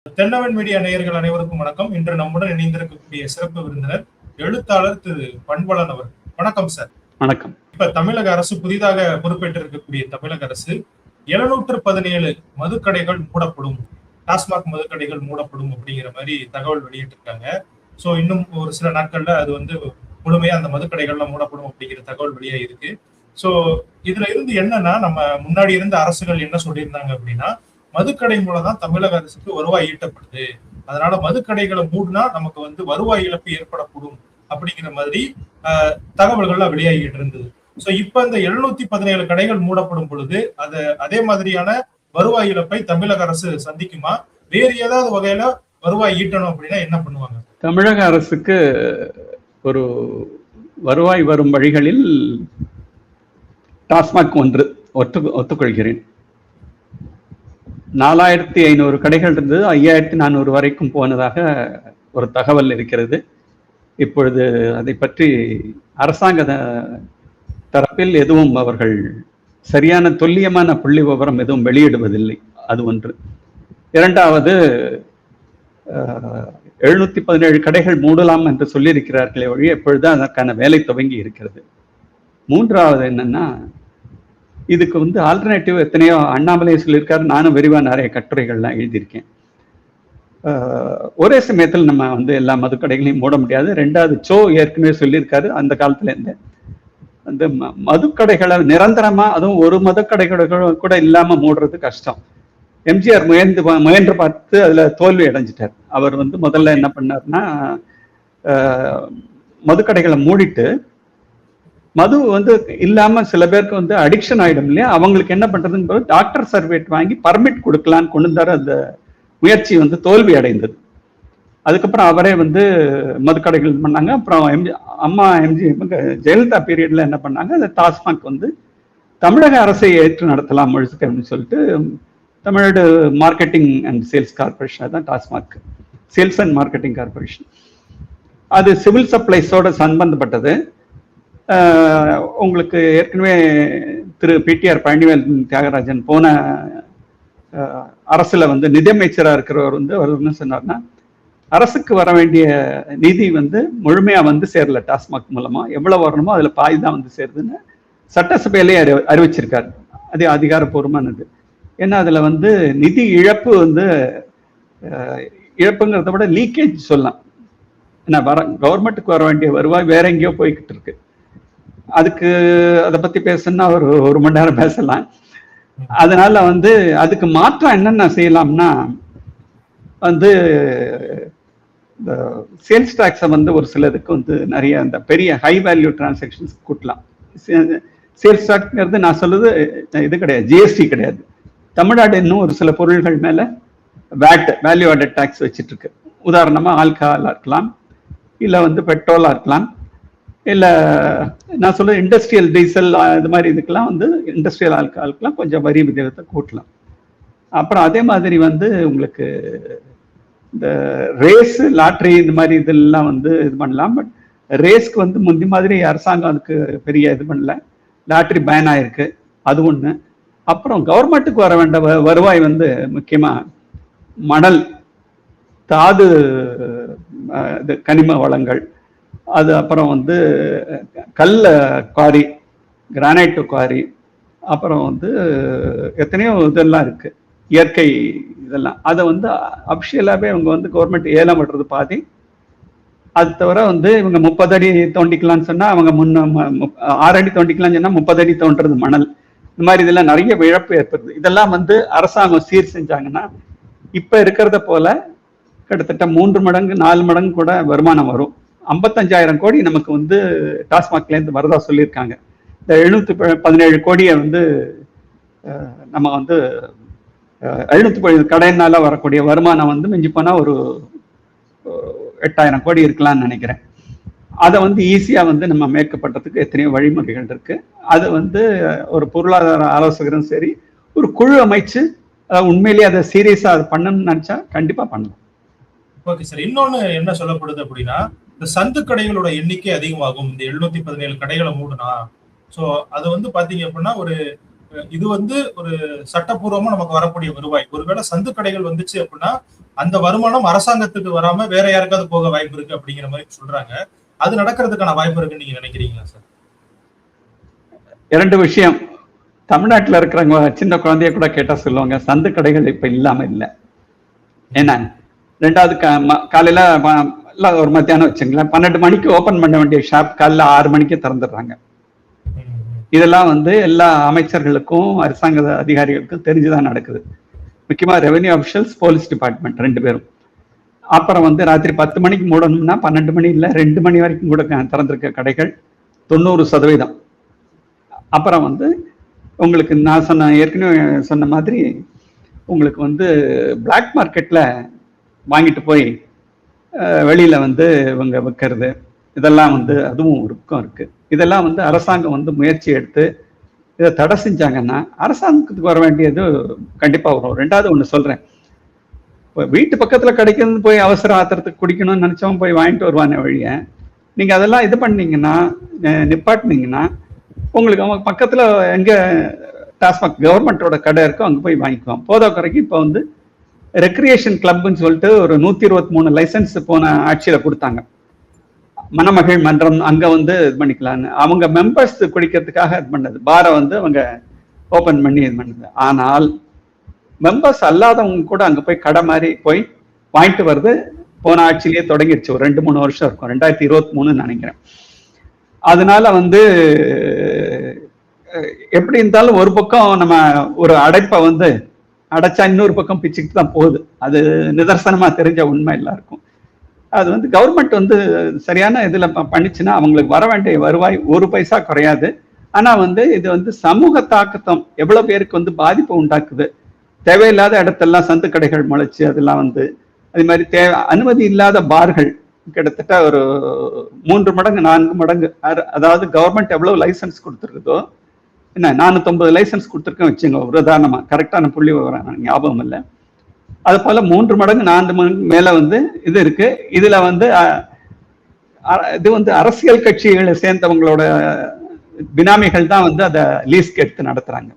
தென்னவன் media நேயர்கள் அனைவருக்கும் வணக்கம். இன்று நம்முடன் இணைந்திருக்கக்கூடிய சிறப்பு விருந்தினர் எழுத்தாளர் திரு பண்பழன் அவர்கள். வணக்கம் சார். வணக்கம். இப்ப தமிழக அரசு புதிதாக பொறுப்பேற்றிருக்கக்கூடிய தமிழக அரசு 717 மதுக்கடைகள் மூடப்படும், டாஸ்மாக் மதுக்கடைகள் மூடப்படும் அப்படிங்கிற மாதிரி தகவல் வெளியிட்டு இருக்காங்க. சோ இன்னும் ஒரு சில நாட்கள்ல அது முழுமையா அந்த மதுக்கடைகள்லாம் மூடப்படும் அப்படிங்கிற தகவல் வெளியாக இருக்கு. சோ இதுல இருந்து என்னன்னா, நம்ம முன்னாடி இருந்த அரசுகள் என்ன சொல்லியிருந்தாங்க அப்படின்னா, மதுக்கடை மூலம் தான் தமிழக அரசுக்கு வருவாய் ஈட்டப்படுது, அதனால மதுக்கடைகளை மூடினா நமக்கு வருவாய் இழப்பு ஏற்படக்கூடும் அப்படிங்கிற மாதிரி தகவல்கள்லாம் வெளியாகிட்டு இருந்தது. சோ இப்ப இந்த 717 கடைகள் மூடப்படும் பொழுது அதே மாதிரியான வருவாய் இழப்பை தமிழக அரசு சந்திக்குமா? வேறு ஏதாவது வகையில வருவாய் ஈட்டணும் அப்படின்னா என்ன பண்ணுவாங்க? தமிழக அரசுக்கு ஒரு வருவாய் வரும் வழிகளில் டாஸ்மாக் ஒன்று ஒத்துக்கொள்கிறேன். 4500 கடைகள் இருந்தது, 5400 வரைக்கும் போனதாக ஒரு தகவல் இருக்கிறது. இப்பொழுது அதை பற்றி அரசாங்க தரப்பில் எதுவும் அவர்கள் சரியான துல்லியமான புள்ளி விவரம் எதுவும் வெளியிடுவதில்லை. அது ஒன்று. இரண்டாவது, 717 கடைகள் மூடலாம் என்று சொல்லியிருக்கிறார்களே வழி எப்பொழுது அதற்கான வேலை துவங்கி இருக்கிறது. மூன்றாவது என்னன்னா, இதுக்கு ஆல்டர்னேட்டிவ் எத்தனையோ அண்ணாமலை சொல்லியிருக்காரு, நானும் விரிவாக நிறைய கட்டுரைகள்லாம் எழுதியிருக்கேன். ஒரே சமயத்தில் நம்ம எல்லா மதுக்கடைகளையும் மூட முடியாது. ரெண்டாவது, ஏற்கனவே சொல்லியிருக்காரு அந்த காலத்துல இருந்து அந்த மதுக்கடைகளை நிரந்தரமா, அதுவும் ஒரு மதுக்கடைகள் கூட இல்லாம மூடுறது கஷ்டம். எம்ஜிஆர் முயன்று பார்த்து அதுல தோல்வி அடைஞ்சிட்டார். அவர் முதல்ல என்ன பண்ணார்னா, மதுக்கடைகளை மூடிட்டு மது இல்லாம சில பேருக்கு அடிக்ஷன் ஆயிடும் இல்லையா, அவங்களுக்கு என்ன பண்றதுன்னு டாக்டர் சர்டிபிகேட் வாங்கி பர்மிட் கொடுக்கலான்னு கொண்டு வந்தாரு. அந்த முயற்சி தோல்வி அடைந்தது. அதுக்கப்புறம் அவரே மதுக்கடைகள் பண்ணாங்க. அப்புறம் அம்மா ஜெயலலிதா பீரியட்ல என்ன பண்ணாங்க, அந்த டாஸ்மாக் தமிழக அரசை ஏற்று நடத்தலாம் முழுக்க அப்படின்னு சொல்லிட்டு Tamil Nadu marketing and sales corporation தான் TASMAC, sales and marketing corporation. அது சிவில் சப்ளைஸோட சம்பந்தப்பட்டது. உங்களுக்கு ஏற்கனவே திரு பிடிஆர் பழனிவேல் தியாகராஜன் போன அரசுல நிதியமைச்சராக இருக்கிறவர் அவர் என்ன சொன்னார்னா, அரசுக்கு வர வேண்டிய நிதி முழுமையா சேரல டாஸ்மாக் மூலமா, எவ்வளவு வரணுமோ அதுல பாதி தான் சேருதுன்னு சட்டசபையிலே அறிவிச்சிருக்காரு. அது அதிகாரப்பூர்வமானது. ஏன்னா அதுல நிதி இழப்பு இழப்புங்கிறத விட லீக்கேஜ் சொல்லலாம். ஏன்னா கவர்மெண்ட்டுக்கு வர வேண்டிய வருவாய் வேற எங்கேயோ போய்கிட்டு இருக்கு. அதுக்கு அதை பத்தி பேசணும்னா ஒரு மணி நேரம் பேசலாம். அதனால அதுக்கு மாற்றம் என்னென்ன செய்யலாம்னா, சேல்ஸ் டாக்ஸை ஒரு சிலதுக்கு நிறைய அந்த பெரிய ஹை வேல்யூ டிரான்சாக்ஷன்ஸ் கூட்டலாம். சேல்ஸ் டாக்ஸ்ங்கிறது நான் சொல்றது இது கிடையாது, ஜிஎஸ்டி கிடையாது. தமிழ்நாடு இன்னும் ஒரு சில பொருள்கள் மேல வேல்யூ ஆடட் டாக்ஸ் வச்சுட்டு இருக்கு. உதாரணமா ஆல்கஹாலா இருக்கலாம், இல்ல பெட்ரோலா இருக்கலாம், இல்லை நான் சொல்ல இண்டஸ்ட்ரியல் டீசல் இது மாதிரி இதுக்கெல்லாம் இண்டஸ்ட்ரியல் ஆல்கஹாலுக்கெல்லாம் கொஞ்சம் வரி விகிதத்தை கூட்டலாம். அப்புறம் அதே மாதிரி உங்களுக்கு இந்த ரேஸ் லாட்ரி இந்த மாதிரி இதெல்லாம் இது பண்ணலாம். பட் ரேஸ்க்கு முந்தி மாதிரி அரசாங்கம் அதுக்கு பெரிய இது பண்ணல, லாட்ரி பேன் ஆயிருக்கு, அது ஒண்ணு. அப்புறம் கவர்மெண்ட்டுக்கு வர வேண்டிய வருவாய் முக்கியமா மணல், தாது, கனிம வளங்கள், அது அப்புறம் கல்ல குவாரி, கிரானைட் குவாரி, அப்புறம் எத்தனையோ இதெல்லாம் இருக்கு, இயற்கை இதெல்லாம். அதை அபிஷியலாகவே இவங்க கவர்மெண்ட் ஏலம் விடுறது பாதி. அது தவிர இவங்க 30 அடி தோண்டிக்கலாம்னு சொன்னா அவங்க 6 அடி தோண்டிக்கலாம்னு சொன்னா 30 அடி தோன்றது மணல். இந்த மாதிரி இதெல்லாம் நிறைய இழப்பு ஏற்படுது. இதெல்லாம் அரசாங்கம் சீர் செஞ்சாங்கன்னா இப்ப இருக்கிறத போல கிட்டத்தட்ட 3 மடங்கு 4 மடங்கு கூட வருமானம் வரும். 55,000 கோடி நமக்கு டாஸ்மாக்ல இருந்து வரதா சொல்லியிருக்காங்க. இந்த 717 கோடியை நம்ம 717 கடையினால வரக்கூடிய வருமானம் மிஞ்சி போனா ஒரு 8,000 கோடி இருக்கலாம்னு நினைக்கிறேன். அதை ஈஸியா நம்ம மேக்கப் பண்றதுக்கு எத்தனையோ வழிமுறைகள் இருக்கு. அது ஒரு பொருளாதார ஆலோசகரும் சரி, ஒரு குழு அமைச்சு உண்மையிலேயே அதை சீரியஸா அதை பண்ணணும்னு நினைச்சா கண்டிப்பா பண்ணலாம். Okay sir. இன்னொன்னு என்ன சொல்லப்படுது அப்படின்னா, இந்த சந்து கடைகளோட எண்ணிக்கை அதிகமாகும் இந்த 717 கடைகளை மூடுனா. சோ அது பாத்தீங்க அப்படின்னா இது ஒரு சட்டப்பூர்வமா நமக்கு வரக்கூடிய வருவாய். ஒருவேளை சந்து கடைகள் வந்துச்சு அப்படின்னா அந்த வருமானம் அரசாங்கத்துக்கு வராம வேற யாருக்காவது போக வாய்ப்பு இருக்கு அப்படிங்கிற மாதிரி சொல்றாங்க. அது நடக்கிறதுக்கான வாய்ப்பு இருக்குன்னு நீங்க நினைக்கிறீங்களா சார்? இரண்டு விஷயம். தமிழ்நாட்டில் இருக்கிறவங்க சின்ன குழந்தைய கூட கேட்டா சொல்லுவாங்க, சந்து கடைகள் இப்ப இல்லாம இல்லை. என்ன, ரெண்டாவது காலையில ஒரு மத்தியானம் வச்சுங்களேன் 12 மணிக்கு ஓபன் பண்ண வேண்டிய ஷாப் காலைல 6 மணிக்கு திறந்துடுறாங்க. இதெல்லாம் எல்லா அமைச்சர்களுக்கும் அரசாங்க அதிகாரிகளுக்கும் தெரிஞ்சுதான் நடக்குது. முக்கியமா ரெவென்யூ அபிஷியல்ஸ், போலீஸ் டிபார்ட்மெண்ட் 2 பேரும். அப்புறம் ராத்திரி 10 மணிக்கு மூடணும்னா 12 மணி இல்லை 2 மணி வரைக்கும் கூட திறந்திருக்க கடைகள் 90%. அப்புறம் உங்களுக்கு நான் ஏற்கனவே சொன்ன மாதிரி உங்களுக்கு பிளாக் மார்க்கெட்ல வாங்கிட்டு போய் வெளியில இவங்க விற்கிறது, இதெல்லாம் அதுவும் இருக்கும் இருக்கு. இதெல்லாம் அரசாங்கம் முயற்சி எடுத்து இதை தடை செஞ்சாங்கன்னா அரசாங்கத்துக்கு வர வேண்டியது கண்டிப்பா வரும். ரெண்டாவது ஒண்ணு சொல்றேன், வீட்டு பக்கத்துல கிடைக்கிறது போய் அவசர ஆத்திரத்துக்கு குடிக்கணும்னு நினைச்சவன் போய் வாங்கிட்டு வருவானே வழிய, நீங்க அதெல்லாம் இது பண்ணீங்கன்னா நிப்பாட்டினீங்கன்னா உங்களுக்கு அவங்க பக்கத்துல எங்க டாஸ்மாக் கவர்மெண்டோட கடை இருக்கோ அங்க போய் வாங்கிக்குவோம். போதா குறைக்கு இப்போ ரெக்ரியேஷன் கிளப்னு சொல்லிட்டு ஒரு 123 லைசன்ஸ் போன ஆட்சியில கொடுத்தாங்க. மணமகள் மன்றம் அங்க இது பண்ணிக்கலான்னு அவங்க மெம்பர்ஸ் குடிக்கிறதுக்காக இது பண்ணது. பாரை அவங்க ஓபன் பண்ணி இது பண்ணது. ஆனால் மெம்பர்ஸ் அல்லாதவங்க கூட அங்க போய் கடை மாதிரி போய் வாங்கிட்டு வருது போன ஆட்சியிலேயே தொடங்கிடுச்சு. ஒரு 2-3 வருஷம் இருக்கும், 2023 நினைக்கிறேன். அதனால எப்படி இருந்தாலும் ஒரு பக்கம் நம்ம ஒரு அடைப்பை அடைச்சா இன்னொரு பக்கம் பிச்சுக்கிட்டு தான் போகுது. அது நிதர்சனமா தெரிஞ்ச உண்மை எல்லாருக்கும். அது கவர்மெண்ட் சரியான இதுல பண்ணிச்சுன்னா அவங்களுக்கு வர வேண்டிய வருவாய் 1 பைசா குறையாது. ஆனா இது சமூக தாக்கத்தம் எவ்வளவு பேருக்கு பாதிப்பு உண்டாக்குது. தேவையில்லாத இடத்தெல்லாம் சந்து கடைகள் முளைச்சு அதெல்லாம் அதே மாதிரி அனுமதி இல்லாத பார்கள் கிட்டத்தட்ட ஒரு 3 மடங்கு 4 மடங்கு, அதாவது கவர்மெண்ட் எவ்வளவு லைசன்ஸ் கொடுத்துருக்குதோ, என்ன 450 லைசன்ஸ் கொடுத்துருக்கேன் வச்சுங்க ஒரு உதாரணமா, கரெக்டான புள்ளி விவரம் ஞாபகம் இல்லை. அது போல 3 மடங்கு 4 மடங்கு மேல இது இருக்கு. இதுல இது அரசியல் கட்சிகளை சேர்ந்தவங்களோட பினாமிகள் தான் அதை லீஸ்க்கு எடுத்து நடத்துறாங்க.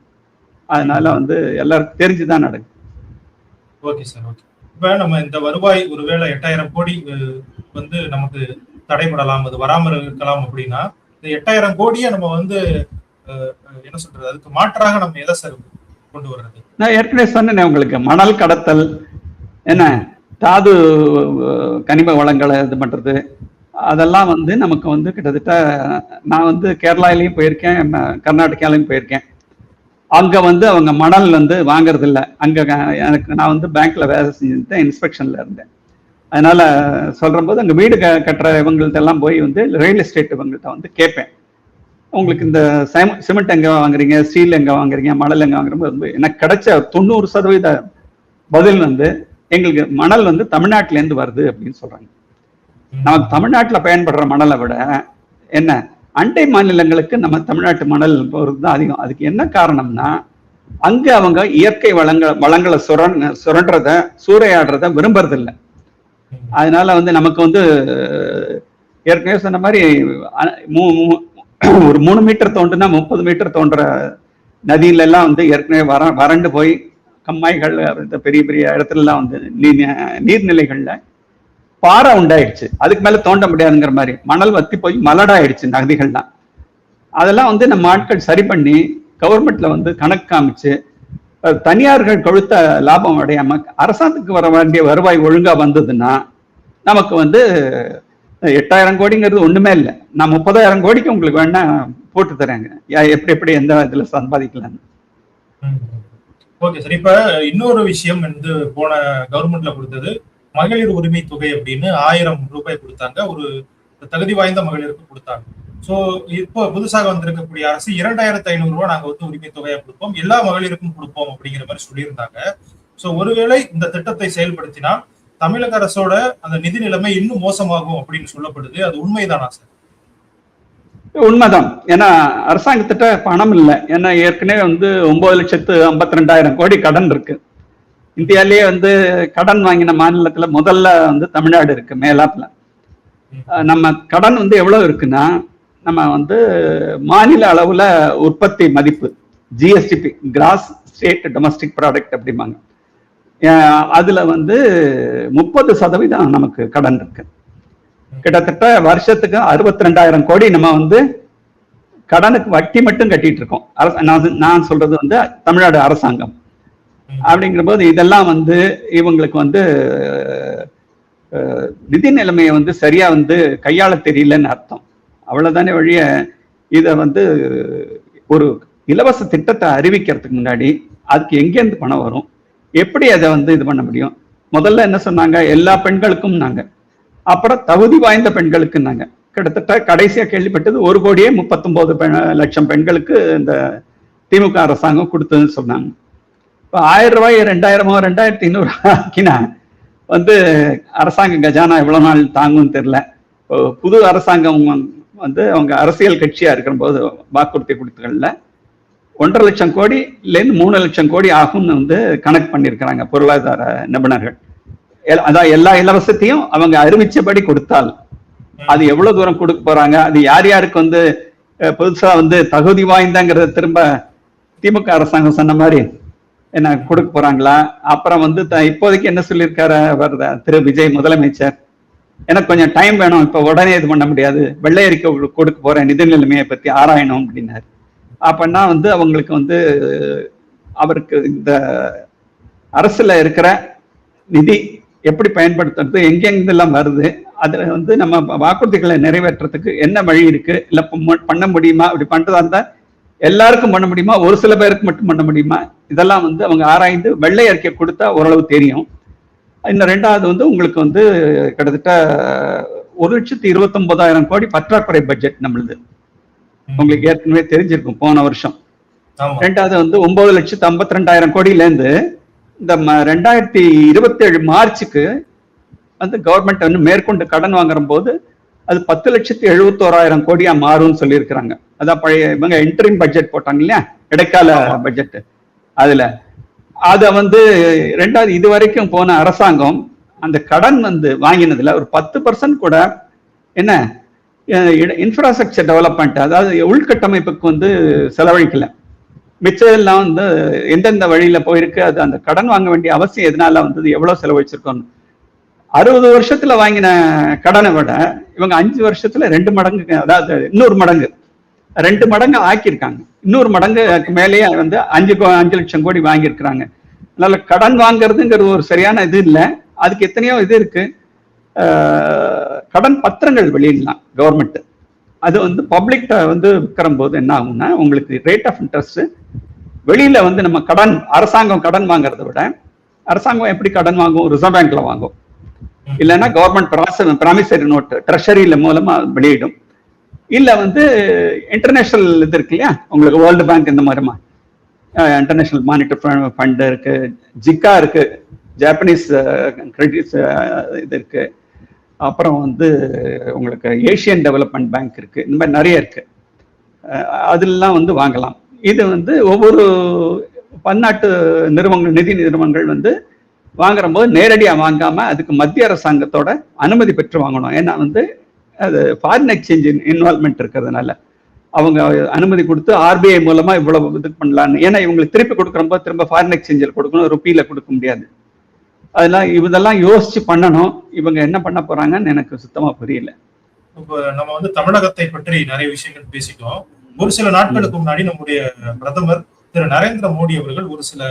அதனால எல்லாருக்கும் தெரிஞ்சுதான் நடக்குது. Okay sir, okay. இப்ப நம்ம இந்த வருவாய் ஒருவேளை 8000 கோடி நமக்கு தடைபடலாம், அது வராமல் இருக்கலாம் அப்படின்னா இந்த 8000 கோடியை நம்ம என்ன சொல்றது, அதுக்கு மாற்றாக நம்ம எதை சார் கொண்டு வர்றது? நான் ஏற்கனவே சொன்னேன் உங்களுக்கு, மணல் கடத்தல், என்ன தாது கனிம வளங்களை இது பண்றது, அதெல்லாம் நமக்கு கிட்டத்தட்ட நான் கேரளாலையும் போயிருக்கேன், கர்நாடகாலையும் போயிருக்கேன். அங்க அவங்க மணல் வாங்கறது இல்லை. அங்க எனக்கு நான் பேங்க்ல வேலை செஞ்சுட்டு இன்ஸ்பெக்ஷன்ல இருந்தேன். அதனால சொல்ற போது அங்க வீடு கட்டுற இவங்கள்ட்ட எல்லாம் போய் ரியல் எஸ்டேட் இவங்கள்ட்ட கேட்பேன், உங்களுக்கு இந்த சிமெண்ட் எங்க வாங்குறீங்க, ஸ்டீல் எங்க வாங்குறீங்க, மணல் எங்க வாங்குறோம். எனக்கு கிடைச்ச 90% பதில் எங்களுக்கு மணல் தமிழ்நாட்டுல இருந்து வருது அப்படின்னு சொல்றாங்க. நமக்கு தமிழ்நாட்டுல பயன்படுற மணலை விட என்ன அண்டை மாநிலங்களுக்கு நம்ம தமிழ்நாட்டு மணல் தான் அதிகம். அதுக்கு என்ன காரணம்னா அங்க அவங்க இயற்கை வளங்களை சுரண்டுறத சூறையாடுறத விரும்புறது இல்லை. அதனால நமக்கு ஏற்கனவே சொன்ன மாதிரி ஒரு 3 மீட்டர் தோண்டுனா 30 மீட்டர் தோன்ற நதியில எல்லாம் ஏற்கனவே வறண்டு போய் கம்மாய்கள் பெரிய பெரிய இடத்துல எல்லாம் நீர்நிலைகள்ல பாறை உண்டாயிடுச்சு. அதுக்கு மேல தோண்ட முடியாதுங்கிற மாதிரி மணல் வத்தி போய் மலடாயிடுச்சு நதிகள்லாம். அதெல்லாம் நம்ம ஆட்கள் சரி பண்ணி கவர்மெண்ட்ல கணக்கு காமிச்சு தனியார்கள் கொழுத்த லாபம் அடையாம அரசாங்கத்துக்கு வர வேண்டிய வருவாய் ஒழுங்கா வந்ததுன்னா நமக்கு 8000 கோடிங்கிறது ஒண்ணுமே இல்லை. நான் 30,000 கோடிக்கு உங்களுக்கு வேணா போட்டு தரேங்க, எப்படி எந்த இதுல சம்பாதிக்கலாம். Okay sir. இப்ப இன்னொரு விஷயம் போன கவர்மெண்ட்ல கொடுத்தது மகளிர் உரிமை தொகை அப்படின்னு 1000 ரூபாய் கொடுத்தாங்க, ஒரு தகுதி வாய்ந்த மகளிருக்கு கொடுத்தாங்க. சோ இப்போ புதுசாக வந்திருக்கக்கூடிய அரசு 2500 ரூபாய் நாங்க உரிமை தொகையை கொடுப்போம், எல்லா மகளிருக்கும் கொடுப்போம் அப்படிங்கிற மாதிரி சொல்லியிருந்தாங்க. சோ ஒருவேளை இந்த திட்டத்தை செயல்படுத்தினால் தமிழக அரசோட அந்த நிதி நிலைமை இன்னும் மோசமாகும் அப்படின்னு சொல்லப்படுது. அது உண்மைதானா சார்? உண்மைதான். ஏன்னா அரசாங்கத்திட்ட பணம் இல்லை. ஏன்னா ஏற்கனவே 9,52,000 கோடி கடன் இருக்கு. இந்தியாலேயே கடன் வாங்கின மாநிலத்துல முதல்ல தமிழ்நாடு இருக்கு மேலாப்ல. நம்ம கடன் எவ்வளவு இருக்குன்னா நம்ம மாநில அளவுல உற்பத்தி மதிப்பு GSDP cross state domestic product அப்படிம்பாங்க, அதுல வந்து 30% நமக்கு கடன் இருக்கு. கிட்டத்தட்ட வருஷத்துக்கு 62,000 கோடி நம்ம வந்து கடனுக்கு வட்டி மட்டும் கட்டிட்டு இருக்கோம். நான் சொல்றது வந்து தமிழ்நாடு அரசாங்கம். அப்படிங்கிற போது இதெல்லாம் வந்து இவங்களுக்கு வந்து நிதி நிலைமையை வந்து சரியா வந்து கையாள தெரியலன்னு அர்த்தம். அவ்வளவுதானே வழிய இத வந்து ஒரு இலவச திட்டத்தை அறிவிக்கிறதுக்கு முன்னாடி அதுக்கு எங்கேருந்து பணம் வரும், எப்படி அதை வந்து இது பண்ண முடியும்? முதல்ல என்ன சொன்னாங்க, எல்லா பெண்களுக்கும் நாங்க, அப்புறம் தகுதி வாய்ந்த பெண்களுக்கு நாங்க, கிட்டத்தட்ட கடைசியா கேள்விப்பட்டது 1,39,00,000 பெண்களுக்கு இந்த திமுக அரசாங்கம் கொடுத்ததுன்னு சொன்னாங்க. இப்போ 1000 ரூபாய் 2000 2500 ஆக்கினா வந்து அரசாங்க கஜானா எவ்வளவு நாள் தாங்கும்னு தெரியல. புது அரசாங்கம் வந்து அவங்க அரசியல் கட்சியா இருக்கிற போது வாக்குறுதி கொடுத்ததுல 1,50,000 கோடிலேருந்து 3,00,000 கோடி ஆகும்னு வந்து கணக்கு பண்ணியிருக்கிறாங்க பொருளாதார நிபுணர்கள். அதான் எல்லா இலவசத்தையும் அவங்க அறிவிச்சபடி கொடுத்தால் அது எவ்வளவு தூரம் கொடுக்க போறாங்க, அது யார் யாருக்கு வந்து புதுசா வந்து தகுதி வாய்ந்தங்கிறத திரும்ப திமுக அரசாங்கம் சொன்ன மாதிரி என்ன கொடுக்க போறாங்களா? அப்புறம் வந்து இப்போதைக்கு என்ன சொல்லியிருக்காரு திரு விஜய் முதலமைச்சர், எனக்கு கொஞ்சம் டைம் வேணும், இப்ப உடனே இது பண்ண முடியாது, வெள்ளை அறிக்கை கொடுக்க போறேன், நிதி நிலைமையை பத்தி ஆராயணும் அப்படின்னாரு. அப்படின்னா வந்து அவங்களுக்கு வந்து அவருக்கு இந்த அரசுல இருக்கிற நிதி எப்படி பயன்படுத்துறது, எங்கெங்கெல்லாம் வருது, அதுல வந்து நம்ம வாக்குறுதிகளை நிறைவேற்றுறதுக்கு என்ன வழி இருக்கு, இல்ல பண்ண முடியுமா, அப்படி பண்றதா இருந்தா எல்லாருக்கும் பண்ண முடியுமா, ஒரு சில பேருக்கு மட்டும் பண்ண முடியுமா, இதெல்லாம் வந்து அவங்க ஆராய்ந்து வெள்ளை அறிக்கை கொடுத்தா ஓரளவு தெரியும். இன்னும் ரெண்டாவது வந்து உங்களுக்கு வந்து கிட்டத்தட்ட 1,29,000 கோடி பற்றாக்குறை பட்ஜெட் நம்மளுது, உங்களுக்கு ஏற்கனவே தெரிஞ்சிருக்கும் போன வருஷம். ரெண்டாவது வந்து 9,52,000 கோடியிலேருந்து இந்த 2027 மார்ச்சுக்கு வந்து கவர்மெண்ட் வந்து மேற்கொண்டு கடன் வாங்குற போது அது 10,71,000 கோடியா மாறும்னு சொல்லியிருக்கிறாங்க. அதான் பழைய இவங்க இன்டரிம் பட்ஜெட் போட்டாங்க இல்லையா, இடைக்கால பட்ஜெட். அதுல அத வந்து ரெண்டாவது இதுவரைக்கும் போன அரசாங்கம் அந்த கடன் வந்து வாங்கினதுல ஒரு 10% கூட என்ன இன்ஃப்ராஸ்ட்ரக்சர் டெவலப்மெண்ட், அதாவது உள்கட்டமைப்புக்கு வந்து செலவழிக்கல. மிச்சம் எல்லாம் வந்து எந்தெந்த வழியில போயிருக்கு, அது அந்த கடன் வாங்க வேண்டிய அவசியம் எதனால வந்தது, எவ்வளவு செலவழிச்சிருக்கோம். 60 வருஷத்துல வாங்கின கடனை விட இவங்க 5 வருஷத்துல 2 மடங்கு, அதாவது 200 மடங்கு 2 மடங்கு ஆக்கியிருக்காங்க. 200 மடங்கு மேலேயே வந்து 5 லட்சம் கோடி வாங்கியிருக்கிறாங்க. அதனால கடன் வாங்குறதுங்கிறது ஒரு சரியான இது இல்லை. அதுக்கு எத்தனையோ இது இருக்கு. கடன் பத்திரங்கள் வெளியிடலாம் கவர்மெண்ட். அது வந்து பப்ளிக் வந்து விற்கிற போது என்ன ஆகும்னா உங்களுக்கு ரேட் ஆஃப் இன்ட்ரெஸ்ட் வெளியில வந்து நம்ம கடன் அரசாங்கம் கடன் வாங்குறத விட அரசாங்கம் எப்படி கடன் வாங்கும், ரிசர்வ் பேங்க்ல வாங்கும், இல்லைன்னா கவர்மெண்ட் ப்ராமிசரி நோட் ட்ரெஷரியில மூலமா வெளியிடும், இல்ல வந்து இன்டர்நேஷனல் இது இருக்கு இல்லையா உங்களுக்கு வேர்ல்டு பேங்க், இந்த மாதிரிமா இன்டர்நேஷனல் மானிட்டரி ஃபண்ட் இருக்கு, ஜிக்கா இருக்கு, ஜாப்பனீஸ் கிரெடிட் இது இருக்கு, அப்புறம் வந்து உங்களுக்கு ஏஷியன் டெவலப்மெண்ட் பேங்க் இருக்கு, இந்த மாதிரி நிறைய இருக்கு. அதெல்லாம் வந்து வாங்கலாம். இது வந்து ஒவ்வொரு பன்னாட்டு நிறுவனங்கள், நிதி நிறுவனங்கள் வந்து வாங்குற போது நேரடியா வாங்காம அதுக்கு மத்திய அரசாங்கத்தோட அனுமதி பெற்று வாங்கணும். ஏன்னா வந்து அது ஃபாரின் எக்ஸ்சேஞ்ச் இன்வால்மெண்ட் இருக்கிறதுனால அவங்க அனுமதி கொடுத்து ஆர்பிஐ மூலமா இவ்வளவு இது பண்ணலான்னு. ஏன்னா இவங்களுக்கு திருப்பி கொடுக்குறப்போ திரும்ப ஃபாரின் எக்ஸ்சேஞ்சில் கொடுக்கணும், ருப்பியில கொடுக்க முடியாது. அதெல்லாம் இதெல்லாம் யோசிச்சு பண்ணணும். இவங்க என்ன பண்ண போறாங்கன்னு எனக்கு சுத்தமா புரியல. இப்போ நம்ம வந்து தமிழகத்தை பற்றி நிறைய விஷயங்கள் பேசிட்டோம். ஒரு சில நாட்களுக்கு முன்னாடி நம்முடைய பிரதமர் திரு நரேந்திர மோடி அவர்கள் ஒரு சில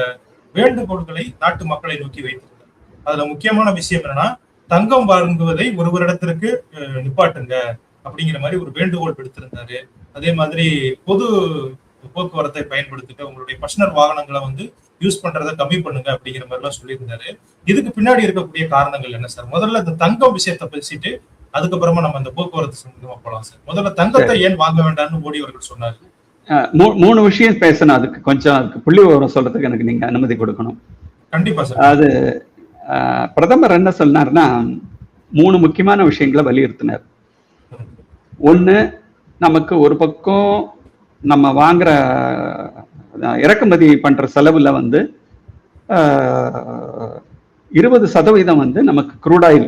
வேண்டுகோள்களை நாட்டு மக்களை நோக்கி வைத்திருந்தார். அதுல முக்கியமான விஷயம் என்னன்னா, தங்கம் வாங்குவதை ஒரு வருடத்திற்கு நிப்பாட்டுங்க அப்படிங்கிற மாதிரி ஒரு வேண்டுகோள் விடுத்திருந்தாரு. அதே மாதிரி பொது போக்குவரத்தை பயன்படுத்துங்க, உங்களுடைய பர்சனல் வாகனங்களை வந்து யூஸ் பண்றதை கம்மி பண்ணுங்க அப்படிங்கிற மாதிரி எல்லாம் சொல்லியிருந்தாரு. இதுக்கு பின்னாடி இருக்கக்கூடிய காரணங்கள் என்ன சார்? முதல்ல இந்த தங்கம் விஷயத்தை பேசிட்டு அதுக்கப்புறமா நம்ம இந்த போக்குவரத்து சம்பந்தமா போலாம் சார். முதல்ல தங்கத்தை ஏன் வாங்க வேண்டாம்னு மோடி அவர்கள் சொன்னாரு. 3 விஷயம் பேசணும். அதுக்கு கொஞ்சம் அதுக்கு புள்ளி விவரம் சொல்றதுக்கு எனக்கு நீங்க அனுமதி கொடுக்கணும். கண்டிப்பா சார். அது பிரதமர் என்ன சொன்னார்னா 3 முக்கியமான விஷயங்களை வலியுறுத்தினார். ஒண்ணு, நமக்கு ஒரு பக்கம் நம்ம வாங்குற இறக்குமதி பண்ற செலவுல வந்து 20% வந்து நமக்கு க்ரூட் ஆயில்,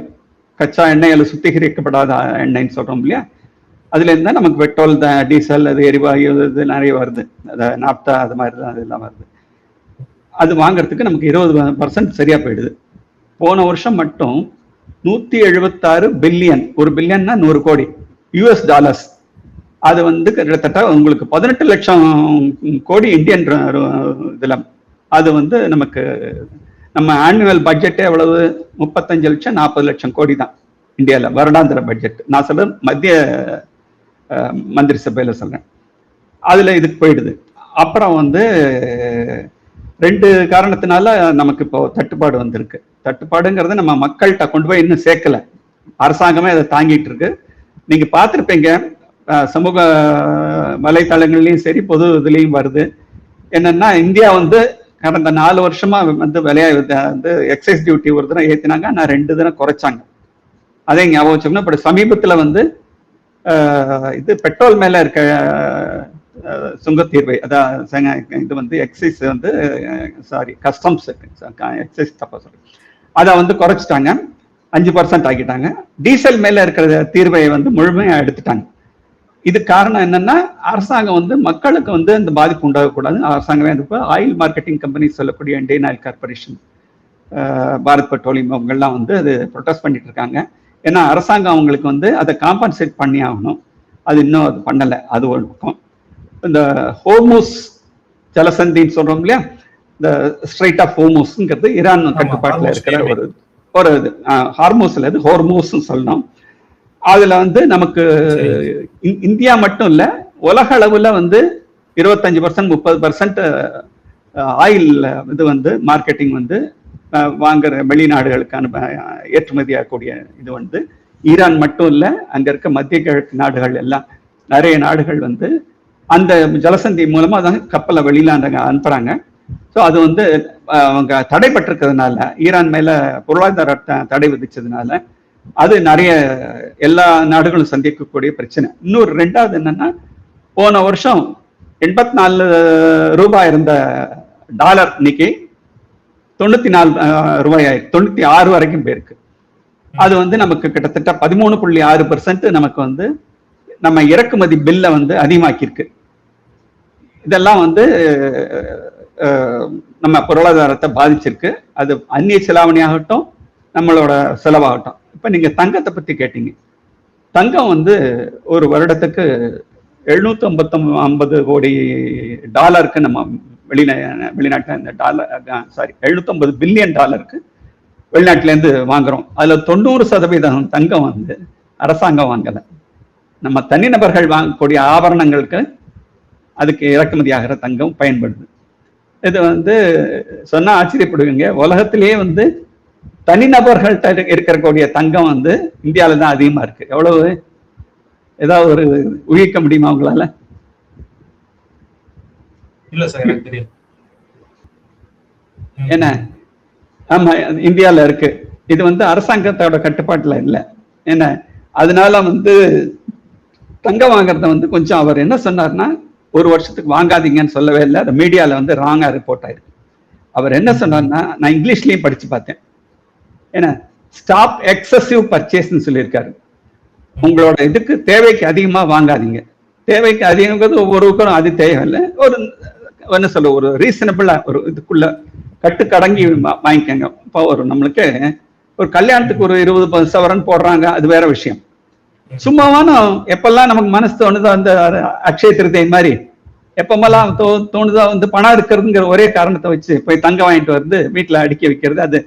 கச்சா எண்ணெயில சுத்திகரிக்கப்படாத எண்ணெய்ன்னு சொல்றோம் இல்லையா, அதுல இருந்தா நமக்கு பெட்ரோல், டீசல், அது எரிவாயு, இது நிறைய வருது, நாப்தா, அது மாதிரி தான் அதெல்லாம் வருது. அது வாங்குறதுக்கு நமக்கு 20% சரியா போயிடுது. போன வருஷம் மட்டும் 176 பில்லியன், ஒரு பில்லியன்னா 100 கோடி US டாலர்ஸ். அது வந்து கிட்டத்தட்ட உங்களுக்கு 18 லட்சம் கோடி இந்தியன் இதுல. அது வந்து நமக்கு நம்ம ஆனுவல் பட்ஜெட்டே எவ்வளவு? 35 லட்சம் 40 லட்சம் கோடி தான் இந்தியாவில் வருடாந்திர பட்ஜெட். நான் சொல்றேன் மத்திய மந்திரி சபையில சொல்றேன். அதுல இதுக்கு போயிடுது. அப்புறம் வந்து 2 காரணத்தினால நமக்கு இப்போ தட்டுப்பாடு வந்திருக்கு. தட்டுப்பாடுங்கிறது நம்ம மக்கள்கிட்ட கொண்டு போய் இன்னும் சேர்க்கல, அரசாங்கமே அதை தாங்கிட்டு இருக்கு. நீங்க பார்த்துருப்பீங்க, சமூக வலைத்தளங்கள்லயும் சரி பொது இதுலயும் வருது. என்னன்னா இந்தியா வந்து கடந்த 4 வருஷமா வந்து வந்து எக்ஸைஸ் டியூட்டி ஒரு தடவை ஏத்தினாங்க, நான் 2 தடவை குறைச்சாங்க. அதே ஞாபகம் வச்சோம்னா இப்ப சமீபத்துல வந்து இது பெட்ரோல் மேல இருக்க சுங்கத்தீர்வை, அதான் இது வந்து எக்ஸைஸ் வந்து கஸ்டம்ஸ் எக்ஸைஸ் தப்பா சொல்றேன், அதை வந்து குறைச்சிட்டாங்க, 5% ஆக்கிட்டாங்க. டீசல் மேல இருக்கிற தீர்வை வந்து முழுமையா எடுத்துட்டாங்க. இது காரணம் என்னன்னா அரசாங்கம் வந்து மக்களுக்கு வந்து அந்த பாதிப்பு உண்டாகக்கூடாது. அரசாங்கமே இப்போ ஆயில் மார்க்கெட்டிங் கம்பெனி சொல்லக்கூடிய Indian oil corporation, Bharat petroleum, அவங்கெல்லாம் வந்து அது ப்ரொடெஸ்ட் பண்ணிட்டு இருக்காங்க. ஏன்னா அரசாங்கம் அவங்களுக்கு வந்து அதை காம்பன்சேட் பண்ணி ஆகணும். அது இன்னும் அது பண்ணலை. அது ஒரு பக்கம். இந்த ஹோர்மூஸ் ஜலசந்தின்னு சொல்றோம் இல்லையா, இந்த ஸ்ட்ரைட் ஆஃப் ஹோர்மூஸ்ங்கிறது ஈரான் கட்டுப்பாட்டில் இருக்கிற ஒரு இது. ஹார்மூஸ்ல இது ஹோர்மூஸ் சொல்லணும். அதுல வந்து நமக்கு இந்தியா மட்டும் இல்ல, உலக அளவுல வந்து 25% 30% ஆயில் இது வந்து மார்க்கெட்டிங் வந்து வாங்குற வெளிநாடுகளுக்கான ஏற்றுமதி ஆகக்கூடிய இது வந்து ஈரான் மட்டும் இல்ல, அங்க இருக்க மத்திய கிழக்கு நாடுகள் எல்லாம் நிறைய நாடுகள் வந்து அந்த ஜலசந்தி மூலமா தான் கப்பலை வெளியில அனுப்புறாங்க. ஸோ அது வந்து அவங்க தடைப்பட்டிருக்கிறதுனால, ஈரான் மேல பொருளாதார தடை விதிச்சதுனால அது நிறைய எல்லா நாடுகளும் சந்திக்கக்கூடிய பிரச்சனை. இன்னொரு 2வது என்னன்னா, போன வருஷம் 84 ரூபாய் இருந்த டாலர் இன்னைக்கு 94 ரூபாய் 96 வரைக்கும் போயிருக்கு. அது வந்து நமக்கு கிட்டத்தட்ட 13.6% நமக்கு வந்து நம்ம இறக்குமதி பில்லை வந்து அதிகமாக்கியிருக்கு. இதெல்லாம் வந்து நம்ம பொருளாதாரத்தை பாதிச்சிருக்கு. அது அந்நிய செலாவணி ஆகட்டும், நம்மளோட செலவாகட்டும். இப்ப நீங்க தங்கத்தை பத்தி கேட்டீங்க. தங்கம் வந்து ஒரு வருடத்துக்கு 750 கோடி டாலருக்கு நம்ம வெளிநாட்டில் இந்த டாலர் 750 பில்லியன் டாலருக்கு வெளிநாட்டுல இருந்து வாங்குறோம். அதுல 90% தங்கம் வந்து அரசாங்கம் வாங்கல, நம்ம தனிநபர்கள் வாங்கக்கூடிய ஆபரணங்களுக்கு அதுக்கு இறக்குமதி ஆகிற தங்கம் பயன்படுது. இது வந்து சொன்னா ஆச்சரியப்படுவீங்க, உலகத்திலேயே வந்து தனிநபர்கள்ட்ட இருக்கக்கூடிய தங்கம் வந்து இந்தியாவில தான் அதிகமா இருக்கு. எவ்வளவு? ஏதாவது ஒரு ஊகிக்க முடியுமா உங்களால? இல்ல சார், எனக்கு தெரியும். என்ன? ஆமா, இந்தியால இருக்கு. இது வந்து அரசாங்கத்தோட கட்டுப்பாட்டுல இல்லை. என்ன, அதனால வந்து தங்கம் வாங்குறத வந்து கொஞ்சம் அவர் என்ன சொன்னார்னா, ஒரு வருஷத்துக்கு வாங்காதீங்கன்னு சொல்லவே இல்லை. அது மீடியால வந்து ராங்கா ரிப்போர்ட் ஆயிருக்கு. அவர் என்ன சொன்னார்னா, நான் இங்கிலீஷ்லயும் படிச்சு பார்த்தேன். ஏன்னா ஸ்டாப் எக்ஸசிவ் பர்ச்சேஸ்ன்னு சொல்லியிருக்காரு. உங்களோட இதுக்கு தேவைக்கு அதிகமா வாங்காதீங்க. தேவைக்கு அதிகங்கிறது ஒவ்வொருவருக்கும் அது தேவையில்லை. ஒரு என்ன சொல்ல, ஒரு ரீசனபிளா ஒரு இதுக்குள்ள கட்டுக்கடங்கி வாங்கிக்கோங்க. இப்போ ஒரு நம்மளுக்கு ஒரு கல்யாணத்துக்கு ஒரு 20 சவரன் போடுறாங்க, அது வேற விஷயம். சும்மாவான எப்பெல்லாம் நமக்கு மனசு தோணுதோ, அந்த அக்ஷய திருத்தை மாதிரி எப்பமெல்லாம் தோணுதோ வந்து பணம் இருக்கிறதுங்கிற ஒரே காரணத்தை வச்சு போய் தங்கம் வாங்கிட்டு வந்து வீட்டுல அடுக்கி வைக்கிறது. அது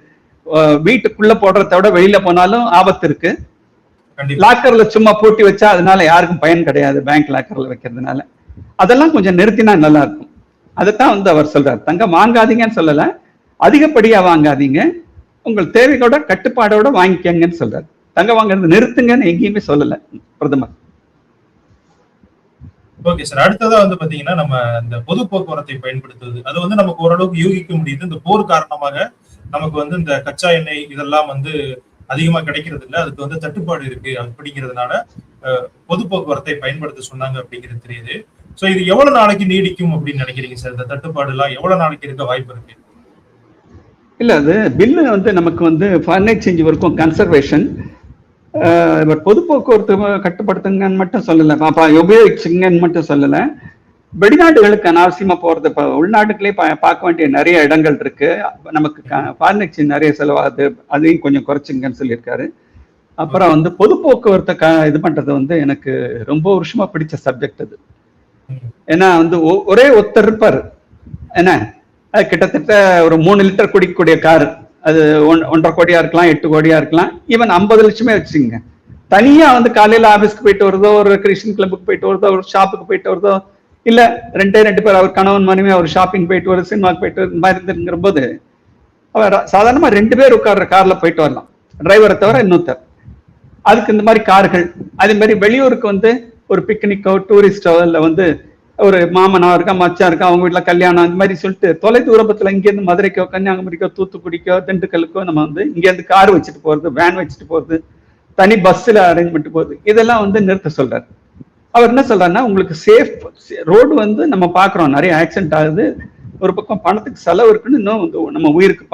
வீட்டுக்குள்ள போடுறத விட வெளியில போனாலும் ஆபத்து இருக்கு. லாக்கர்ல சும்மா பூட்டி வச்சா அதனால யாருக்கும் பயன் கிடையாது, பேங்க் லாக்கர்ல வைக்கிறதுனால. அதெல்லாம் கொஞ்சம் நிறுத்தினா நல்லா இருக்கும். அதைத்தான் வந்து அவர் சொல்றாரு. தங்கம் வாங்காதீங்கன்னு சொல்லல, அதிகப்படியா வாங்காதீங்க, உங்கள் தேவையோட கட்டுப்பாடோட வாங்கிக்கங்கன்னு சொல்றாரு. தங்கம் வாங்குறது நிறுத்துங்கன்னு எங்கேயுமே சொல்லல பிரதமர். ஓகே சார், அடுத்ததா வந்து பாத்தீங்கன்னா, நம்ம இந்த பொது போக்குவரத்தை பயன்படுத்துவது, அது வந்து நமக்கு ஓரளவுக்கு யூகிக்க முடியுது. இந்த போர் காரணமாக நமக்கு வந்து இந்த கச்சா எண்ணெய் இதெல்லாம் வந்து அதிகமா கிடைக்கிறது இல்லை, அதுக்கு வந்து தட்டுப்பாடு இருக்கு. அப்படிங்கிறதுனால பொது போக்குவரத்தை பயன்படுத்த சொன்னாங்க அப்படிங்கிறது தெரியுது. சோ இது எவ்வளவு நாளைக்கு நீடிக்கும் அப்படின்னு நினைக்கிறீங்க சார்? இந்த தட்டுப்பாடு எல்லாம் எவ்வளவு நாளைக்கு இருக்க வாய்ப்பு இருக்கு? இல்ல, அது பில்லு வந்து நமக்கு வந்து ஃபாரின் எக்ஸ்சேஞ்ச் வரைக்கும் கன்சர்வேஷன். பொது போக்குவரத்து கட்டுப்படுத்துங்கன்னு மட்டும் சொல்லலை, உபயோகிச்சுங்கன்னு மட்டும் சொல்லலை. வெளிநாடுகளுக்கு அனாவசியமா போறது. இப்ப உள்நாட்டுக்குள்ளே பார்க்க வேண்டிய நிறைய இடங்கள் இருக்கு. நமக்கு ஃபாரின் எக்ஸ்சேஞ்ச் நிறைய செலவாகுது, அதையும் கொஞ்சம் குறைச்சுங்கன்னு சொல்லியிருக்காரு. அப்புறம் வந்து பொது போக்குவரத்தை இது பண்றது வந்து எனக்கு ரொம்ப வருஷமா பிடிச்ச சப்ஜெக்ட் அது. ஏன்னா வந்து ஒரே ஒருத்தர் இருப்பாரு, என்ன அது கிட்டத்தட்ட ஒரு 3 லிட்டர் குடிக்கக்கூடிய கார், அது 1.5 கோடியா இருக்கலாம், 8 கோடியா இருக்கலாம், ஈவன் 50 லட்சமே வச்சுங்க. தனியா வந்து காலையில ஆபீஸ்க்கு போயிட்டு வருதோ, ஒரு கிறிஸ்டின் கிளப்புக்கு போயிட்டு வருதோ, ஒரு ஷாப்புக்கு போயிட்டு வருதோ, இல்ல 2 பேர் அவர் கணவன் மனைவி அவர் ஷாப்பிங் போயிட்டு வருது, சினிமாக்கு போயிட்டு வருது, இந்த மாதிரி இருந்துங்கிற போது அவர் சாதாரணமா 2 பேர் உட்கார்ற கார்ல போயிட்டு வரலாம், டிரைவரை தவிர இன்னொருத்தர். அதுக்கு இந்த மாதிரி கார்கள். அதே மாதிரி வெளியூருக்கு வந்து ஒரு பிக்னிக்கோ டூரிஸ்டோ இல்லை வந்து ஒரு மாமனார் இருக்கா மச்சான் இருக்கா அவங்க வீட்டில் கல்யாணம் இந்த மாதிரி சொல்லிட்டு தொலை தூரத்தில் இங்கேருந்து மதுரைக்கோ கன்னியாகுமரிக்கோ தூத்துக்குடிக்கோ திண்டுக்கலுக்கோ நம்ம வந்து இங்கேருந்து கார் வச்சுட்டு போகிறது, வேன் வச்சுட்டு போகிறது, தனி பஸ்ஸில் அரேஞ்ச்மெண்ட் போகுது, இதெல்லாம் வந்து நிறுத்த சொல்றாரு. அவர் என்ன சொல்றாருன்னா, உங்களுக்கு சேஃப் ரோடு வந்து நம்ம பார்க்குறோம் நிறைய ஆக்சிடென்ட் ஆகுது, ஒரு பக்கம் பணத்துக்கு செலவு இருக்குன்னு, இன்னும் வந்து நம்ம உயிருக்கு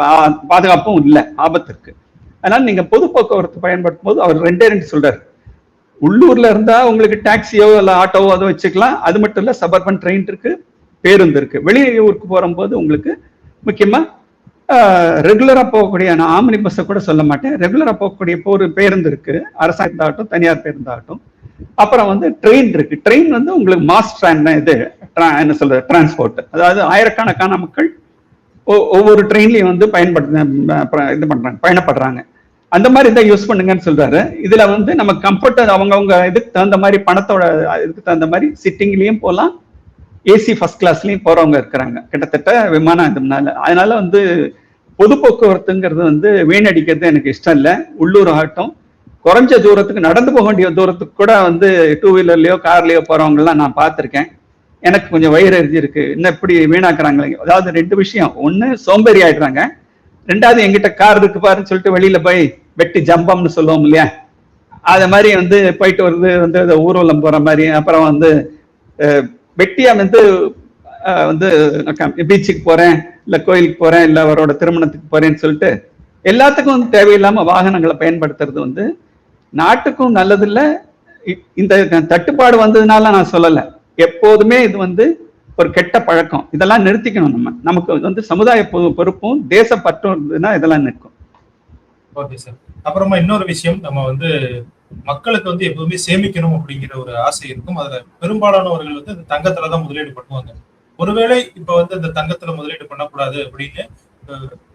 பாதுகாப்பும் இல்லை, ஆபத்து இருக்கு. அதனால நீங்க பொது போக்குவரத்து பயன்படுத்தும் போது அவர் 2 சொல்றாரு. உள்ளூர்ல இருந்தா உங்களுக்கு டாக்ஸியோ இல்ல ஆட்டோவோ அதை வச்சுக்கலாம். அது மட்டும் இல்ல, சபர்பன் ட்ரெயின் இருக்கு, பேருந்து இருக்கு. வெளியூருக்கு போகும்போது உங்களுக்கு முக்கியமா ரெகுலரா போகக்கூடிய, நான் ஆம்னி பஸ்ஸை கூட சொல்ல மாட்டேன், ரெகுலரா போகக்கூடிய ஒரு பேருந்து இருக்கு, அரசாங்கத்தாகட்டும் தனியார் பேருந்தாகட்டும். அப்புறம் வந்து ட்ரெயின் இருக்கு. ட்ரெயின் வந்து உங்களுக்கு மாஸ் இது என்ன சொல்றது டிரான்ஸ்போர்ட், அதாவது ஆயிரக்கணக்கான மக்கள் ஒவ்வொரு ட்ரெயின்லையும் வந்து இது பண்றாங்க, பயணப்படுறாங்க. அந்த மாதிரி இதை யூஸ் பண்ணுங்கன்னு சொல்றாரு. இதுல வந்து நம்ம கம்ஃபர்ட் அவங்கவுங்க இதுக்கு தகுந்த மாதிரி பணத்தோட இதுக்கு தகுந்த மாதிரி சிட்டிங்லயும் போகலாம், ஏசி ஃபர்ஸ்ட் கிளாஸ்லயும் போறவங்க இருக்கிறாங்க கிட்டத்தட்ட விமானம் இதனால. அதனால வந்து பொது போக்குவரத்துங்கிறது வந்து வீணடிக்கிறது எனக்கு இஷ்டம் இல்லை. உள்ளூர் ஆகட்டும், குறைஞ்ச தூரத்துக்கு நடந்து போக வேண்டிய தூரத்துக்கு கூட வந்து 2 வீலர்லயோ கார்லயோ போறவங்க எல்லாம் நான் பார்த்திருக்கேன். எனக்கு கொஞ்சம் வயிறு எரிஞ்சு இருக்கு, இன்னும் இப்படி வீணாக்குறாங்களே. அதாவது 2 விஷயம், ஒண்ணு சோம்பேறி ஆயிடுறாங்க, 2வது எங்கிட்ட கார் இருக்கு பாருன்னு சொல்லிட்டு வெளியில போய் வெட்டி ஜம்பம்னு சொல்லுவோம் இல்லையா, அத மாதிரி வந்து போயிட்டு வருது வந்து ஊர்வலம் போற மாதிரி. அப்புறம் வந்து வெட்டியா வந்து பீச்சுக்கு போறேன், இல்ல கோயிலுக்கு போறேன், இல்ல அவரோட திருமணத்துக்கு போறேன்னு சொல்லிட்டு எல்லாத்துக்கும் வந்து தேவையில்லாம வாகனங்களை பயன்படுத்துறது வந்து நாட்டுக்கும் நல்லதில்லை. இந்த தட்டுப்பாடு வந்ததுனால நான் சொல்லலை, எப்போதுமே இது வந்து ஒரு கெட்ட பழக்கம். இதெல்லாம் நிறுத்திக்கணும். நமக்கு வந்து சமுதாய பொறுப்பும் தேச பற்றும் இருந்ததுன்னா இதெல்லாம் நிற்கும். Okay sir. அப்புறமா இன்னொரு விஷயம், நம்ம வந்து மக்களுக்கு வந்து எப்பவுமே சேமிக்கணும் அப்படிங்கிற ஒரு ஆசை இருக்கும். அதுல பெரும்பாலானவர்கள் வந்து இந்த தங்கத்துலதான் முதலீடு பண்ணுவாங்க. ஒருவேளை இப்ப வந்து இந்த தங்கத்துல முதலீடு பண்ணக்கூடாது அப்படின்னு,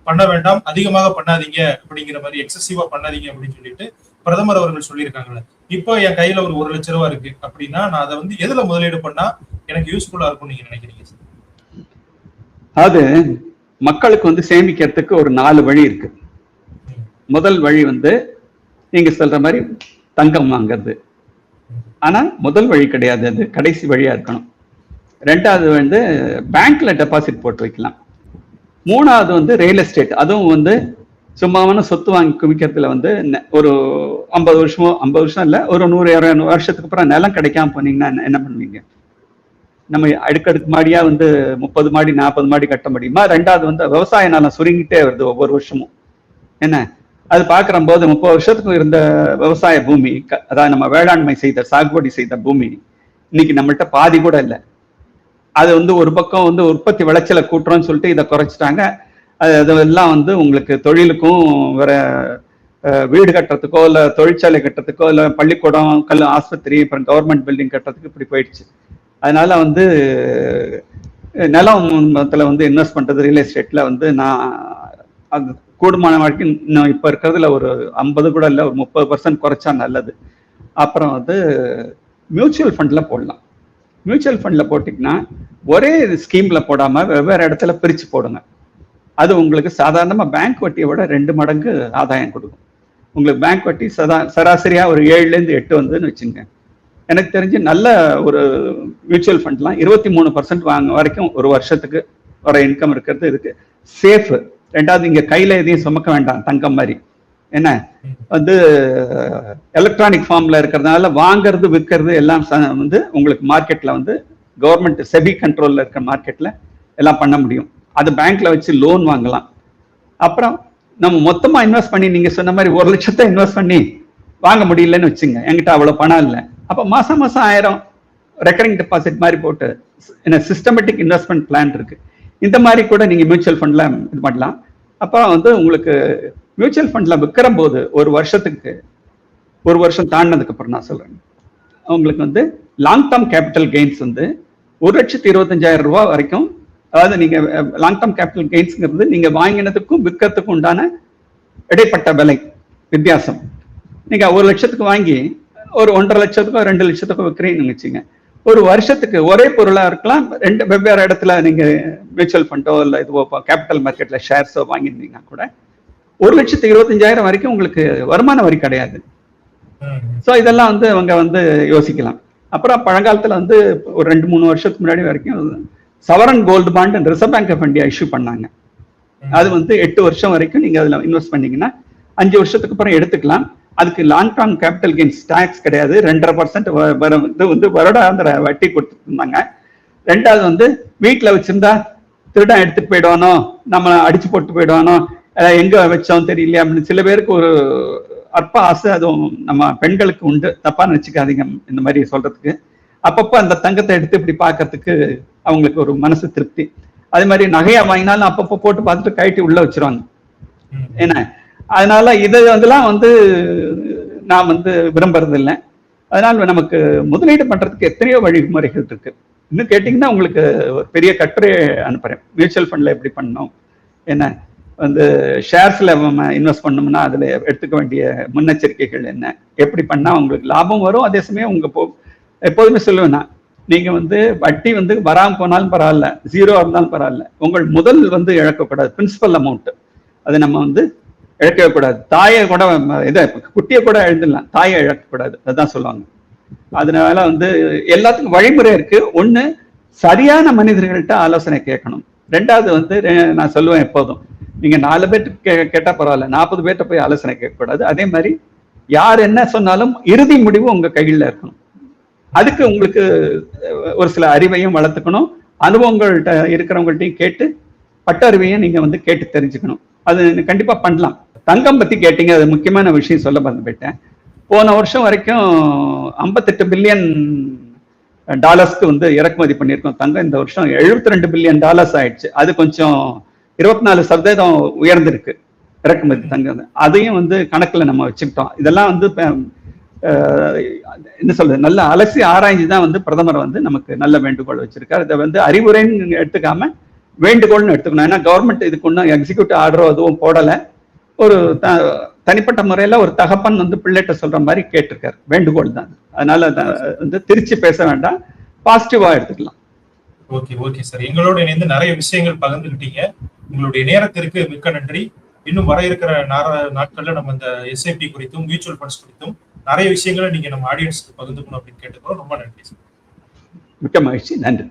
பண்ண வேண்டாம், அதிகமாக பண்ணாதீங்க அப்படிங்கிற மாதிரி, எக்ஸசிவா பண்ணாதீங்க அப்படின்னு சொல்லிட்டு பிரதமர் அவர்கள் சொல்லியிருக்காங்கல்ல. இப்போ என் கையில ஒரு 1 லட்சம் ரூபாய் இருக்கு அப்படின்னா நான் அதை வந்து எதுல முதலீடு பண்ணா எனக்கு யூஸ்ஃபுல்லா இருக்கும் நீங்க நினைக்கிறீங்க சார்? அது மக்களுக்கு வந்து சேமிக்கிறதுக்கு ஒரு 4 வழி இருக்கு. முதல் வழி வந்து நீங்க சொல்ற மாதிரி தங்கம் வாங்கிறது. ஆனா முதல் வழி கிடையாது, அது கடைசி வழியா இருக்கணும். 2வது வந்து பேங்க்ல டெபாசிட் போட்டு வைக்கலாம். 3வது வந்து ரியல் எஸ்டேட். அதுவும் வந்து சும்மாவான சொத்து வாங்கி குவிக்கிறதுல வந்து ஒரு 50 வருஷமோ, 50 வருஷம் இல்லை, ஒரு 100-200 வருஷத்துக்கு அப்புறம் நிலம் கிடைக்காம போனீங்கன்னா என்ன பண்ணுவீங்க? நம்ம அடுக்கடுக்கு மாடியா வந்து 30 மாடி 40 மாடி கட்ட முடியுமா? 2வது வந்து விவசாய நிலம் சுருங்கிட்டே வருது ஒவ்வொரு வருஷமும். என்ன அது பார்க்குற போது 30 வருஷத்துக்கு இருந்த விவசாய பூமி, அதாவது நம்ம வேளாண்மை செய்த சாகுபடி செய்த பூமி இன்னைக்கு நம்மள்கிட்ட பாதி கூட இல்லை. அது வந்து ஒரு பக்கம் வந்து உற்பத்தி விளைச்சலை கூட்டுறோம்னு சொல்லிட்டு இதை குறைச்சிட்டாங்க. அதெல்லாம் வந்து உங்களுக்கு தொழிலுக்கும் வேற வீடு கட்டுறதுக்கோ இல்லை தொழிற்சாலை கட்டுறதுக்கோ இல்லை பள்ளிக்கூடம் ஆஸ்பத்திரி அப்புறம் கவர்மெண்ட் பில்டிங் கட்டுறதுக்கு இப்படி போயிடுச்சு. அதனால வந்து நிலத்துல வந்து இன்வெஸ்ட் பண்றது ரியல் எஸ்டேட்ல வந்து நான் அது கூடுமான வரைக்கும் இன்னும் இப்போ இருக்கிறதுல ஒரு 50 கூட இல்லை, ஒரு 30% குறைச்சா நல்லது. அப்புறம் வந்து மியூச்சுவல் ஃபண்ட்ல போடலாம். மியூச்சுவல் ஃபண்ட்ல போட்டிங்கன்னா ஒரே ஸ்கீம்ல போடாம வெவ்வேறு இடத்துல பிரிச்சு போடுங்க. அது உங்களுக்கு சாதாரணமா பேங்க் வட்டியை விட 2 மடங்கு ஆதாயம் கொடுக்கும். உங்களுக்கு பேங்க் வட்டி சராசரியா ஒரு 7லேருந்து 8 வந்துன்னு வச்சுங்க. எனக்கு தெரிஞ்சு நல்ல ஒரு மியூச்சுவல் ஃபண்ட்லாம் 23% வாங்க வரைக்கும் ஒரு வருஷத்துக்கு வர இன்கம் இருக்கிறது இருக்கு. சேஃப். 2வது இங்க கையில எதையும் சுமக்க வேண்டாம், தங்கம் மாதிரி. என்ன வந்து எலக்ட்ரானிக் ஃபார்ம்ல இருக்கிறதுனால வாங்கிறது விற்கிறது எல்லாம் வந்து உங்களுக்கு மார்க்கெட்ல வந்து கவர்மெண்ட் செபி கண்ட்ரோல்ல இருக்கிற மார்க்கெட்ல எல்லாம் பண்ண முடியும். அது பேங்க்ல வச்சு லோன் வாங்கலாம். அப்புறம் நம்ம மொத்தமா இன்வெஸ்ட் பண்ணி, நீங்க சொன்ன மாதிரி 1 லட்சத்தை இன்வெஸ்ட் பண்ணி வாங்க முடியலன்னு வச்சுங்க, என்கிட்ட அவ்வளவு பணம் இல்லை, அப்ப மாசம் மாசம் 1000 ரெக்கரிங் டெபாசிட் மாதிரி போட்டு என்ன சிஸ்டமேட்டிக் இன்வெஸ்ட்மெண்ட் பிளான் இருக்கு. இந்த மாதிரி கூட நீங்க மியூச்சுவல் ஃபண்ட்ல இது பண்ணலாம். அப்புறம் வந்து உங்களுக்கு மியூச்சுவல் ஃபண்ட்ல விற்கிற போது ஒரு வருஷம் தாண்டினதுக்கு அப்புறம் நான் சொல்றேன், உங்களுக்கு வந்து லாங் டேர்ம் கேபிட்டல் கெயின்ஸ் வந்து 1,25,000 ரூபாய் வரைக்கும், அதாவது நீங்க லாங் டேர்ம் கேபிட்டல் கெயின்ஸ்ங்கிறது நீங்க வாங்கினதுக்கும் விற்கிறதுக்கும் உண்டான இடைப்பட்ட விலை வித்தியாசம். நீங்க 1 லட்சத்துக்கு வாங்கி ஒரு 1.5 லட்சத்துக்கோ 2 லட்சத்துக்கோ விற்கிறீங்கன்னு வச்சுங்க, ஒரு வருஷத்துக்கு ஒரே பொருளா இருக்கலாம், 2 வெவ்வேறு இடத்துல நீங்க மியூச்சுவல் ஃபண்டோ இல்லை இதுவோ கேபிட்டல் மார்க்கெட்ல ஷேர்ஸோ வாங்கியிருந்தீங்கன்னா கூட 1,25,000 வரைக்கும் உங்களுக்கு வருமான வரி கிடையாது. ஸோ இதெல்லாம் வந்து அவங்க வந்து யோசிக்கலாம். அப்புறம் பழங்காலத்துல வந்து ஒரு 2-3 வருஷத்துக்கு முன்னாடி வரைக்கும் சவரன் gold bond reserve bank of India issue பண்ணாங்க. அது வந்து 8 வருஷம் வரைக்கும் நீங்க அதுல இன்வெஸ்ட் பண்ணீங்கன்னா 5 வருஷத்துக்கு அப்புறம் எடுத்துக்கலாம். அதுக்கு long term capital gains tax கிடையாது. 2.5% இது வந்து வருடாந்திர வட்டி கொடுத்துருந்தாங்க. ரெண்டாவது வந்து வீட்டுல வச்சிருந்தா திருடன் எடுத்துட்டு போயிடுவானோ, நம்ம அடிச்சு போட்டு போயிடுவானோ, எங்க வச்சோம் தெரியலையா அப்படின்னு சில பேருக்கு ஒரு அற்ப ஆசை. அதுவும் நம்ம பெண்களுக்கு உண்டு, தப்பா நினைச்சுக்காதீங்க இந்த மாதிரி சொல்றதுக்கு. அப்பப்போ அந்த தங்கத்தை எடுத்து இப்படி பார்க்கறதுக்கு அவங்களுக்கு ஒரு மனசு திருப்தி. அதே மாதிரி நகையா வாங்கினாலும் அப்பப்போ போட்டு பார்த்துட்டு கழட்டி உள்ள வச்சிருவாங்க. ஏன்னா அதனால இதெல்லாம் வந்து நான் வந்து விரும்புறது இல்லை. அதனால நமக்கு முதலீடு பண்றதுக்கு எத்தனையோ வழிமுறைகள் இருக்கு. இன்னும் கேட்டீங்கன்னா உங்களுக்கு ஒரு பெரிய கட்டுரை அனுப்புறேன், மியூச்சுவல் ஃபண்ட்ல எப்படி பண்ணணும், என்ன வந்து ஷேர்ஸ்ல இன்வெஸ்ட் பண்ணோம்னா அதுல எடுத்துக்க வேண்டிய முன்னெச்சரிக்கைகள் என்ன, எப்படி பண்ணா உங்களுக்கு லாபம் வரும். அதே சமயம் உங்க எப்போதுமே சொல்லுவேன்னா, நீங்க வந்து வட்டி வந்து வராம போனாலும் பரவாயில்ல, 0 இருந்தாலும் பரவாயில்ல, உங்கள் முதல் வந்து இழக்கக்கூடாது. பிரின்சிபல் அமௌண்ட் அது நம்ம வந்து இழக்கவே கூடாது. தாயை கூட இதை குட்டியை கூட எழுந்துடலாம், தாயை இழக்கக்கூடாது, அதுதான் சொல்லுவாங்க. அதனால வந்து எல்லாத்துக்கும் வழிமுறை இருக்கு. ஒண்ணு, சரியான மனிதர்கள்ட்ட ஆலோசனை கேட்கணும். ரெண்டாவது வந்து நான் சொல்லுவேன் எப்போதும், நீங்க 4 பேர்ட்டு கேட்டா பரவாயில்ல, 40 பேர்ட்ட போய் ஆலோசனை கேட்கக்கூடாது. அதே மாதிரி யார் என்ன சொன்னாலும் இறுதி முடிவு உங்க கையில் இருக்கணும். அதுக்கு உங்களுக்கு ஒரு சில அறிவையும் வளர்த்துக்கணும், அனுபவங்கள்ட்ட இருக்கிறவங்கள்ட்டையும் கேட்டு பட்ட அறிவையும் நீங்க வந்து கேட்டு தெரிஞ்சுக்கணும். அது கண்டிப்பா பண்ணலாம். தங்கம் பத்தி கேட்டீங்க, அது முக்கியமான விஷயம் சொல்ல மறந்து போயிட்டேன். போன வருஷம் வரைக்கும் 58 பில்லியன் டாலர்ஸ்க்கு வந்து இறக்குமதி பண்ணியிருக்கோம் தங்கம். இந்த வருஷம் 72 பில்லியன் டாலர்ஸ் ஆயிடுச்சு. அது கொஞ்சம் 24% உயர்ந்திருக்கு இறக்குமதி தங்கம். அதையும் வந்து கணக்குல நம்ம வச்சுக்கிட்டோம். இதெல்லாம் வந்து என்ன சொல்றது, நல்ல அலசி ஆராய்ஞ்சுதான் வந்து பிரதமர் வந்து நமக்கு நல்ல வேண்டுகோள் வச்சிருக்காரு. இதை வந்து அறிவுரைன்னு எடுத்துக்காம வேண்டுகோள்னு எடுத்துக்கணும். ஏன்னா கவர்மெண்ட் இதுக்கு ஒன்றும் எக்ஸிக்யூட்டிவ் ஆர்டரோ அதுவும் போடலை. ஒரு தனிப்பட்ட முறையில ஒரு தகப்பன் வந்து பிள்ளைகிட்ட சொல்ற மாதிரி கேட்டிருக்காரு, வேண்டுகோள் தான். அதனால வந்து திருச்சி பேச வேண்டாம், பாசிட்டிவா எடுத்துக்கலாம். ஓகே சார், எங்களோட இணைந்து நிறைய விஷயங்கள் பகிர்ந்துக்கிட்டீங்க. உங்களுடைய நேரத்திற்கு மிக்க நன்றி. இன்னும் வர இருக்கிற நாட்கள்ல நம்ம இந்த எஸ்ஐபி குறித்தும் மியூச்சுவல் ஃபண்ட்ஸ் குறித்தும் நிறைய விஷயங்களை நீங்க நம்ம ஆடியன்ஸ்க்கு பகிர்ந்துக்கணும் அப்படின்னு கேட்டுக்கிறோம். ரொம்ப நன்றி சார். மிக்க மகிழ்ச்சி, நன்றி.